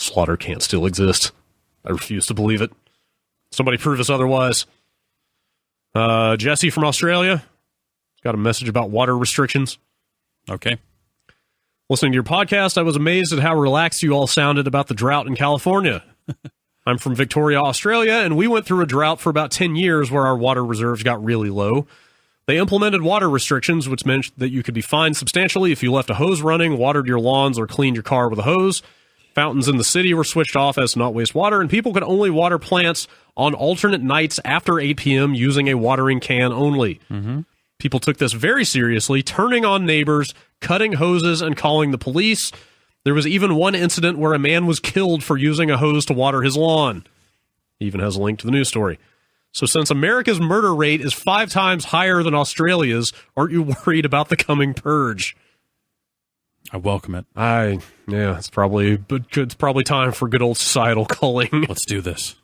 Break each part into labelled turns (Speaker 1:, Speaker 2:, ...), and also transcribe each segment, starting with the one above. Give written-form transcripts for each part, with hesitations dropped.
Speaker 1: slaughter can't still exist. I refuse to believe it. Somebody prove us otherwise. Jesse from Australia got a message about water restrictions.
Speaker 2: Okay.
Speaker 1: Listening to your podcast, I was amazed at how relaxed you all sounded about the drought in California. I'm from Victoria, Australia, and we went through a drought for about 10 years where our water reserves got really low. They implemented water restrictions, which meant that you could be fined substantially if you left a hose running, watered your lawns, or cleaned your car with a hose. Fountains in the city were switched off as to not waste water, and people could only water plants on alternate nights after 8 p.m. using a watering can only.
Speaker 2: Mm-hmm.
Speaker 1: People took this very seriously, turning on neighbors, cutting hoses, and calling the police. There was even one incident where a man was killed for using a hose to water his lawn. He even has a link to the news story. So since America's murder rate is 5 times higher than Australia's, aren't you worried about the coming purge?
Speaker 2: I welcome it.
Speaker 1: It's probably time for good old societal culling.
Speaker 2: Let's do this.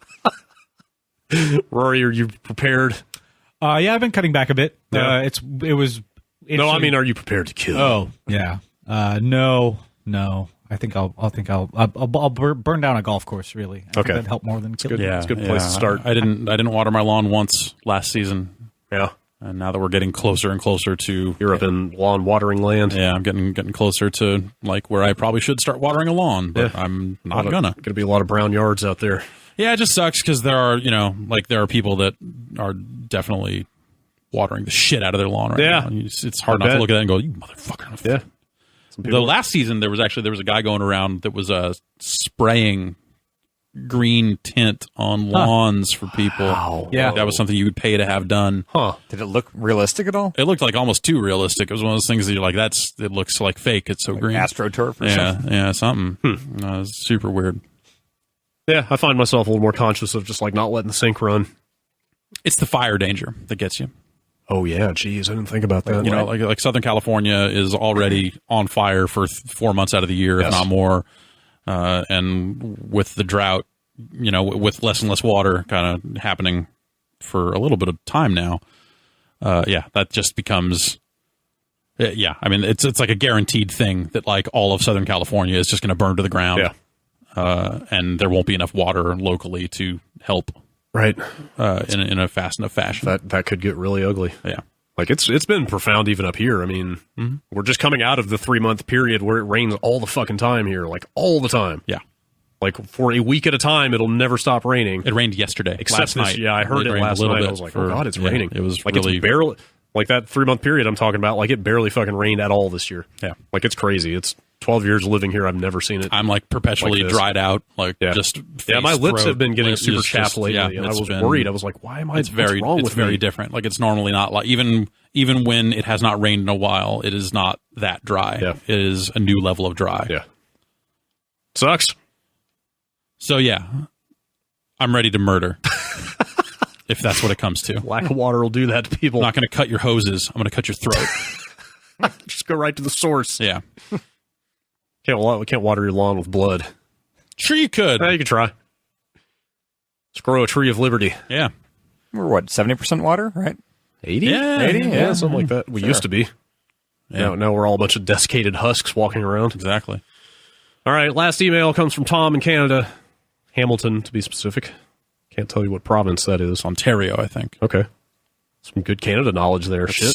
Speaker 1: Rory, are you prepared?
Speaker 3: Yeah, I've been cutting back a bit.
Speaker 1: Yeah.
Speaker 3: No,
Speaker 1: I mean, are you prepared to kill?
Speaker 3: Oh, yeah. No. I think I'll burn down a golf course. Really. I think that'd help more than kill.
Speaker 1: It's a good place to start.
Speaker 2: I didn't water my lawn once last season.
Speaker 1: Yeah.
Speaker 2: And now that we're getting closer and closer to
Speaker 1: Europe and lawn watering land.
Speaker 2: Yeah, I'm getting closer to like where I probably should start watering a lawn, but I'm not gonna.
Speaker 1: Going to be a lot of brown yards out there.
Speaker 2: Yeah, it just sucks because there are people that are definitely watering the shit out of their lawn right now. And it's hard not to look at that and go, you motherfucker.
Speaker 1: Yeah.
Speaker 2: The last season there was a guy going around that was spraying green tint on lawns for people.
Speaker 1: Wow.
Speaker 2: Yeah, that was something you would pay to have done.
Speaker 1: Huh?
Speaker 4: Did it look realistic at all?
Speaker 2: It looked like almost too realistic. It was one of those things that you're like, it looks like fake. It's so green.
Speaker 4: AstroTurf or something.
Speaker 2: Yeah, something. It was super weird.
Speaker 1: Yeah, I find myself a little more conscious of just like not letting the sink run.
Speaker 2: It's the fire danger that gets you.
Speaker 1: Oh yeah, geez, I didn't think about that.
Speaker 2: You know, like Southern California is already on fire for 4 months out of the year, if not more. And with the drought, with less and less water kind of happening for a little bit of time now, that just becomes, I mean, it's like a guaranteed thing that like all of Southern California is just going to burn to the ground. Yeah. And there won't be enough water locally to help.
Speaker 1: Right.
Speaker 2: In a fast enough fashion.
Speaker 1: That could get really ugly.
Speaker 2: Yeah.
Speaker 1: Like it's been profound even up here. I mean, we're just coming out of the 3-month period where it rains all the fucking time here, like all the time.
Speaker 2: Yeah.
Speaker 1: Like for a week at a time, it'll never stop raining.
Speaker 2: It rained yesterday.
Speaker 1: Except last night. Yeah, I heard it last night. I was like, oh God, it's raining.
Speaker 2: It was
Speaker 1: like
Speaker 2: really...
Speaker 1: it's barely, like that 3-month period I'm talking about, like it barely fucking rained at all this year.
Speaker 2: Yeah.
Speaker 1: Like it's crazy. It's 12 years living here. I've never seen it.
Speaker 2: I'm like perpetually
Speaker 1: like
Speaker 2: dried out. Like just face,
Speaker 1: my lips
Speaker 2: throat,
Speaker 1: have been getting super chapped lately. And I was worried. I was like, why am I?
Speaker 2: It's very different. Like it's normally not like even when it has not rained in a while, it is not that dry.
Speaker 1: Yeah.
Speaker 2: It is a new level of dry.
Speaker 1: Yeah. Sucks.
Speaker 2: So yeah, I'm ready to murder. If that's what it comes to.
Speaker 1: Lack of water will do that to people.
Speaker 2: I'm not going to cut your hoses. I'm going to cut your throat.
Speaker 1: Just go right to the source.
Speaker 2: Yeah.
Speaker 1: We can't water your lawn with blood.
Speaker 2: Sure you could.
Speaker 1: You could try. Let's grow a tree of liberty.
Speaker 2: Yeah.
Speaker 4: We're what, 70% water, right?
Speaker 1: 80?
Speaker 2: Yeah.
Speaker 1: 80? Yeah, something like that. We used to be.
Speaker 2: Yeah.
Speaker 1: Now we're all a bunch of desiccated husks walking around.
Speaker 2: Exactly.
Speaker 1: All right, last email comes from Tom in Canada. Hamilton, to be specific. Can't tell you what province that is.
Speaker 2: Ontario, I think.
Speaker 1: Okay. Some good Canada knowledge there. Shit.